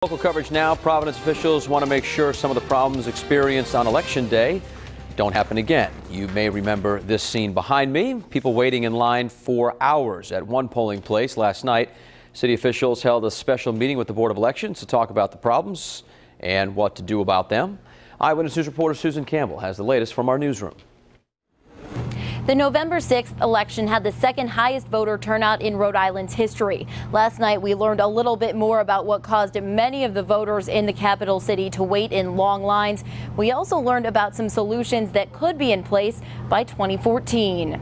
Local coverage now. Providence officials want to make sure some of the problems experienced on Election Day don't happen again. You may remember this scene behind me. People waiting in line for hours at one polling place last night. City officials held a special meeting with the Board of Elections to talk about the problems and what to do about them. Eyewitness News reporter Susan Campbell has the latest from our newsroom. The November 6th election had the second highest voter turnout in Rhode Island's history. Last night, we learned a little bit more about what caused many of the voters in the capital city to wait in long lines. We also learned about some solutions that could be in place by 2014.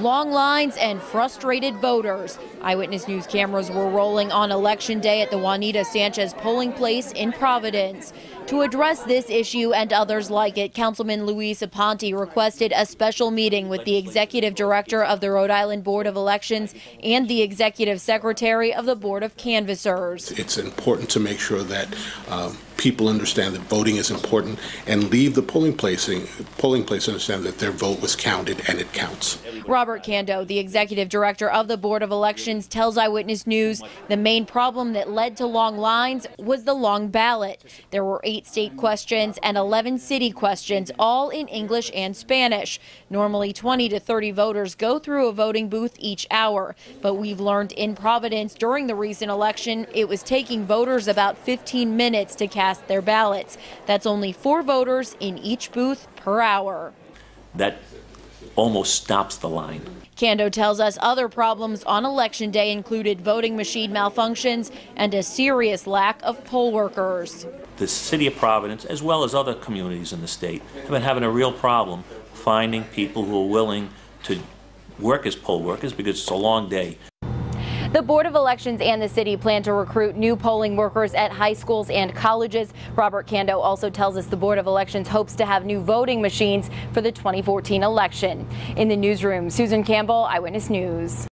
Long lines and frustrated voters. Eyewitness News cameras were rolling on Election Day at the Juanita Sanchez polling place in Providence. To address this issue and others like it, Councilman Luis Aponte requested a special meeting with the executive director of the Rhode Island Board of Elections and the executive secretary of the Board of Canvassers. It's important to make sure that people understand that voting is important and leave the polling place understand that their vote was counted and it counts. Robert Cando, the executive director of the Board of Elections, tells Eyewitness News the main problem that led to long lines was the long ballot. There were 8 state questions and 11 city questions, all in English and Spanish. Normally 20 to 30 voters go through a voting booth each hour, but we've learned in Providence during the recent election it was taking voters about 15 minutes to cast their ballots. That's only 4 voters in each booth per hour. That almost stops the line. Cando tells us other problems on Election Day included voting machine malfunctions and a serious lack of poll workers. The city of Providence, as well as other communities in the state, have been having a real problem finding people who are willing to work as poll workers because it's a long day. The Board of Elections and the city plan to recruit new polling workers at high schools and colleges. Robert Cando also tells us the Board of Elections hopes to have new voting machines for the 2014 election. In the newsroom, Susan Campbell, Eyewitness News.